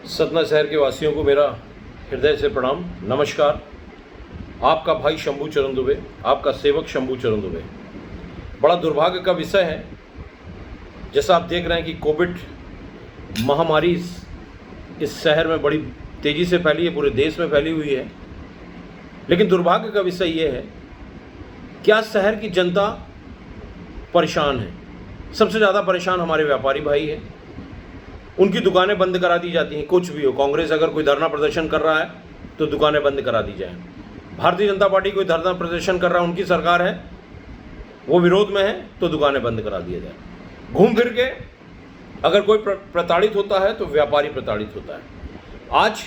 सतना शहर के वासियों को मेरा हृदय से प्रणाम, नमस्कार। आपका भाई शंभू चरण दुबे, आपका सेवक शंभू चरण दुबे। बड़ा दुर्भाग्य का विषय है, जैसा आप देख रहे हैं कि कोविड महामारी इस शहर में बड़ी तेज़ी से फैली है, पूरे देश में फैली हुई है। लेकिन दुर्भाग्य का विषय ये है कि आज शहर की जनता परेशान है। सबसे ज़्यादा परेशान हमारे व्यापारी भाई हैं। उनकी दुकानें बंद करा दी जाती हैं, कुछ भी हो। कांग्रेस अगर कोई धरना प्रदर्शन कर रहा है तो दुकानें बंद करा दी जाएं। भारतीय जनता पार्टी कोई धरना प्रदर्शन कर रहा है, उनकी सरकार है, वो विरोध में है, तो दुकानें बंद करा दिया जाए। घूम फिर के अगर कोई प्रताड़ित होता है तो व्यापारी प्रताड़ित होता है। आज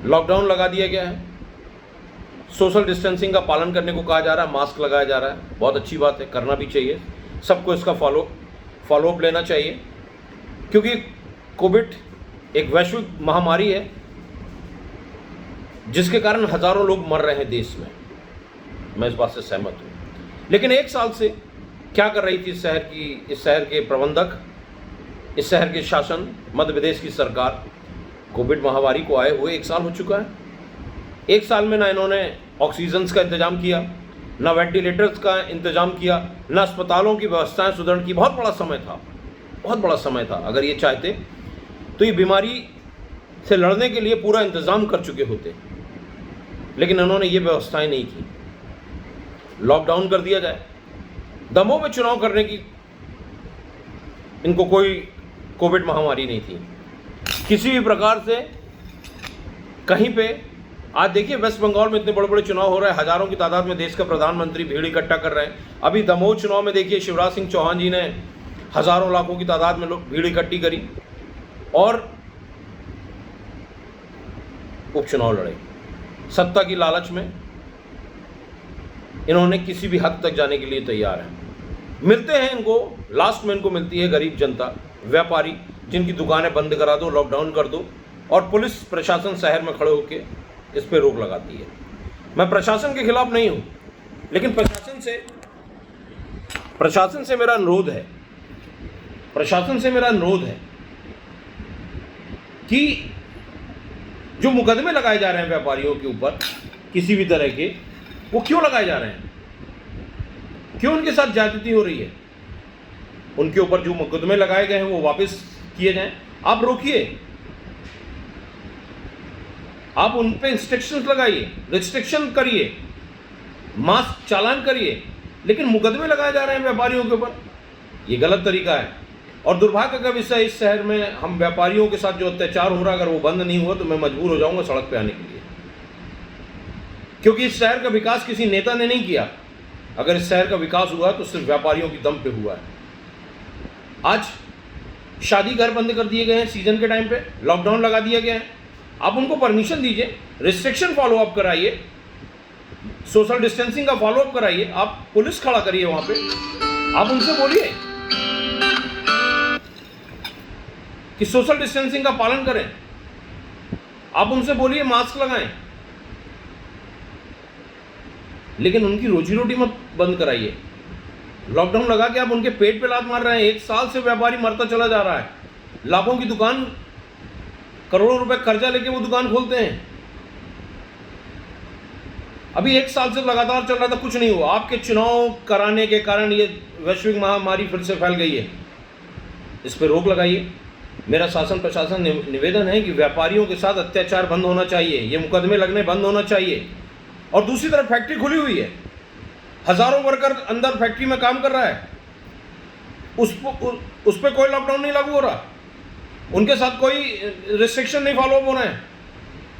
लॉकडाउन लगा दिया गया है, सोशल डिस्टेंसिंग का पालन करने को कहा जा रहा है, मास्क लगाया जा रहा है। बहुत अच्छी बात है, करना भी चाहिए, सबको इसका फॉलोअप लेना चाहिए, क्योंकि कोविड एक वैश्विक महामारी है जिसके कारण हजारों लोग मर रहे हैं देश में। मैं इस बात से सहमत हूँ। लेकिन एक साल से क्या कर रही थी इस शहर के प्रबंधक, इस शहर के शासन, मध्य प्रदेश की सरकार? कोविड महामारी को आए हुए 1 साल हो चुका है। 1 साल में ना इन्होंने ऑक्सीजन का इंतजाम किया, ना वेंटिलेटर्स का इंतजाम किया, ना अस्पतालों की व्यवस्थाएं सुदृढ़ की। बहुत बड़ा समय था। अगर ये चाहते तो ये बीमारी से लड़ने के लिए पूरा इंतजाम कर चुके होते, लेकिन इन्होंने ये व्यवस्थाएं नहीं की। लॉकडाउन कर दिया जाए, दमोह में चुनाव करने की इनको कोई कोविड महामारी नहीं थी किसी भी प्रकार से। कहीं पे आज देखिए, वेस्ट बंगाल में इतने बड़े बड़े चुनाव हो रहे हैं, हजारों की तादाद में देश का प्रधानमंत्री भीड़ इकट्ठा कर रहे हैं। अभी दमोह चुनाव में देखिए, शिवराज सिंह चौहान जी ने हजारों लाखों की तादाद में लोग भीड़ इकट्ठी करी और उपचुनाव लड़े। सत्ता की लालच में इन्होंने किसी भी हद तक जाने के लिए तैयार है। मिलते हैं इनको, लास्ट में इनको मिलती है गरीब जनता, व्यापारी, जिनकी दुकानें बंद करा दो, लॉकडाउन कर दो, और पुलिस प्रशासन शहर में खड़े होकर इस पे रोक लगाती है। मैं प्रशासन के खिलाफ नहीं हूं, लेकिन प्रशासन से मेरा अनुरोध है कि जो मुकदमे लगाए जा रहे हैं व्यापारियों के ऊपर किसी भी तरह के, वो क्यों लगाए जा रहे हैं? क्यों उनके साथ ज्यादती हो रही है? उनके ऊपर जो मुकदमे लगाए गए हैं वो वापस किए जाएं। आप रोकिए, आप उन पे इंस्ट्रक्शंस लगाइए, रिस्ट्रिक्शन करिए, मास्क चालान करिए, लेकिन मुकदमे लगाए जा रहे हैं व्यापारियों के ऊपर। ये गलत तरीका है और दुर्भाग्य का विषय, इस शहर में हम व्यापारियों के साथ जो अत्याचार हो रहा है, अगर वो बंद नहीं हुआ तो मैं मजबूर हो जाऊंगा सड़क पे आने के लिए, क्योंकि इस शहर का विकास किसी नेता ने नहीं किया। अगर इस शहर का विकास हुआ तो सिर्फ व्यापारियों की दम पे हुआ है। आज शादी घर बंद कर दिए गए हैं, सीजन के टाइम पे लॉकडाउन लगा दिया गया है। आप उनको परमिशन दीजिए, रिस्ट्रिक्शन फॉलो अप कराइए, सोशल डिस्टेंसिंग का फॉलो अप कराइए, आप पुलिस खड़ा करिए वहां पे, आप उनसे बोलिए कि सोशल डिस्टेंसिंग का पालन करें, आप उनसे बोलिए मास्क लगाएं, लेकिन उनकी रोजी रोटी मत बंद कराइए। लॉकडाउन लगा के आप उनके पेट पे लात मार रहे हैं। 1 साल से व्यापारी मरता चला जा रहा है। लाखों की दुकान, करोड़ों रुपए कर्जा लेके वो दुकान खोलते हैं। अभी 1 साल से लगातार चल रहा था, कुछ नहीं हुआ। आपके चुनाव कराने के कारण ये वैश्विक महामारी फिर से फैल गई है। इस पर रोक लगाइए। मेरा शासन प्रशासन निवेदन है कि व्यापारियों के साथ अत्याचार बंद होना चाहिए, ये मुकदमे लगने बंद होना चाहिए। और दूसरी तरफ फैक्ट्री खुली हुई है, हजारों वर्कर अंदर फैक्ट्री में काम कर रहा है, उस पर कोई लॉकडाउन नहीं लागू हो रहा, उनके साथ कोई रिस्ट्रिक्शन नहीं फॉलो अप हो रहे हैं,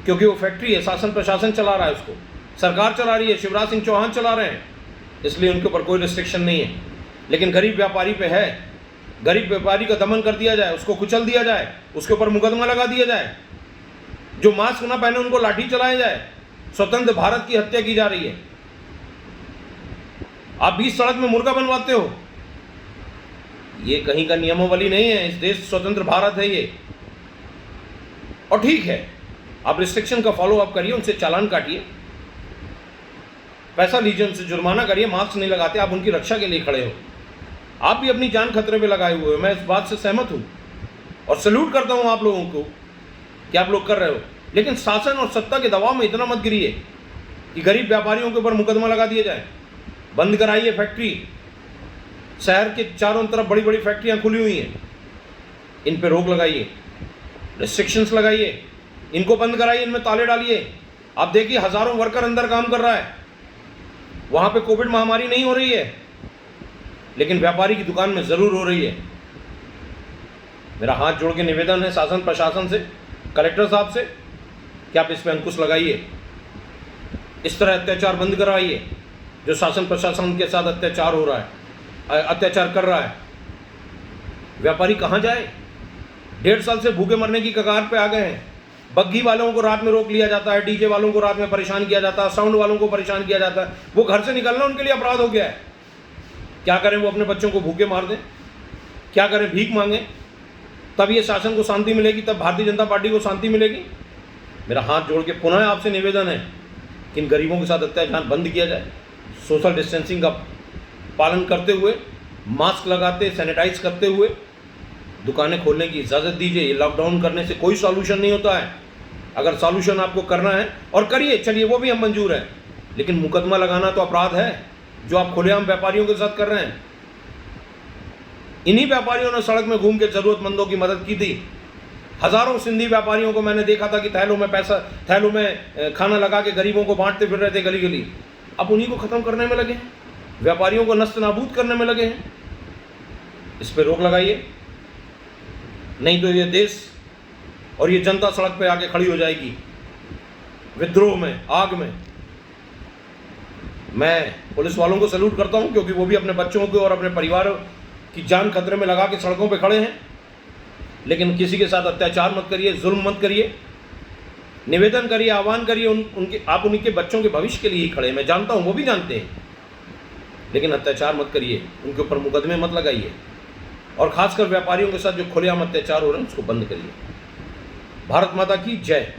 क्योंकि वो फैक्ट्री है, शासन प्रशासन चला रहा है, उसको सरकार चला रही है, शिवराज सिंह चौहान चला रहे हैं, इसलिए उनके ऊपर कोई रिस्ट्रिक्शन नहीं है। लेकिन गरीब व्यापारी पे है। गरीब व्यापारी का दमन कर दिया जाए, उसको कुचल दिया जाए, उसके ऊपर मुकदमा लगा दिया जाए। जो मास्क ना पहने उनको लाठी चलाया जाए। स्वतंत्र भारत की हत्या की जा रही है। आप बीच सड़क में मुर्गा बनवाते हो, ये कहीं का नियमावली नहीं है। इस देश स्वतंत्र भारत है ये। और ठीक है, आप रिस्ट्रिक्शन का फॉलो अप करिए, उनसे चालान काटिए, पैसा लीजिए, उनसे जुर्माना करिए। मास्क नहीं लगाते, आप उनकी रक्षा के लिए खड़े हो, आप भी अपनी जान खतरे में लगाए हुए हो। मैं इस बात से सहमत हूँ, और सैल्यूट करता हूं आप लोगों को कि आप लोग कर रहे हो, लेकिन शासन और सत्ता के दबाव में इतना मत गिरिए कि गरीब व्यापारियों के ऊपर मुकदमा लगा दिया जाए। बंद कराइए फैक्ट्री, शहर के चारों तरफ बड़ी बड़ी फैक्ट्रियां खुली हुई हैं, इन पे रोक लगाइए, रिस्ट्रिक्शंस लगाइए, इनको बंद कराइए, इनमें ताले डालिए। आप देखिए हजारों वर्कर अंदर काम कर रहा है, वहां पे कोविड महामारी नहीं हो रही है, लेकिन व्यापारी की दुकान में जरूर हो रही है। मेरा हाथ जोड़ के निवेदन है शासन प्रशासन से, कलेक्टर साहब से, कि आप इस पर अंकुश लगाइए, इस तरह अत्याचार बंद कराइए जो शासन प्रशासन के साथ अत्याचार हो रहा है, अत्याचार कर रहा है। व्यापारी कहाँ जाए? 1.5 साल से भूखे मरने की कगार पे आ गए हैं। बग्घी वालों को रात में रोक लिया जाता है, डीजे वालों को रात में परेशान किया जाता है, साउंड वालों को परेशान किया जाता है। वो घर से निकलना उनके लिए अपराध हो गया है। क्या करें? वो अपने बच्चों को भूखे मार दें? क्या करें? भीख मांगे? तब ये शासन को शांति मिलेगी, तब भारतीय जनता पार्टी को शांति मिलेगी। मेरा हाथ जोड़ के पुनः आपसे निवेदन है कि इन गरीबों के साथ अत्याचार बंद किया जाए। सोशल डिस्टेंसिंग का पालन करते हुए, मास्क लगाते, सैनिटाइज करते हुए दुकानें खोलने की इजाज़त दीजिए। ये लॉकडाउन करने से कोई सॉल्यूशन नहीं होता है। अगर सॉल्यूशन आपको करना है और करिए, चलिए वो भी हम मंजूर है, लेकिन मुकदमा लगाना तो अपराध है जो आप खुलेआम व्यापारियों के साथ कर रहे हैं। इन्हीं व्यापारियों ने सड़क में घूम के जरूरतमंदों की मदद की थी। हजारों सिंधी व्यापारियों को मैंने देखा था कि थैलों में खाना लगा के गरीबों को बांटते फिर रहे थे गली गली। अब उन्हीं को खत्म करने में लगे हैं, व्यापारियों को नस्त नाबूद करने में लगे हैं। इस पर रोक लगाइए, नहीं तो ये देश और ये जनता सड़क पे आके खड़ी हो जाएगी विद्रोह में, आग में। मैं पुलिस वालों को सैल्यूट करता हूं क्योंकि वो भी अपने बच्चों को और अपने परिवार की जान खतरे में लगा के सड़कों पे खड़े हैं। लेकिन किसी के साथ अत्याचार मत करिए, जुल्म मत करिए। निवेदन करिए, आह्वान करिए, आप उनके बच्चों के भविष्य के लिए ही खड़े हैं, मैं जानता हूं, वो भी जानते हैं, लेकिन अत्याचार मत करिए, उनके ऊपर मुकदमे मत लगाइए, और खासकर व्यापारियों के साथ जो खुलेआम अत्याचार हो रहे हैं उसको बंद करिए। भारत माता की जय।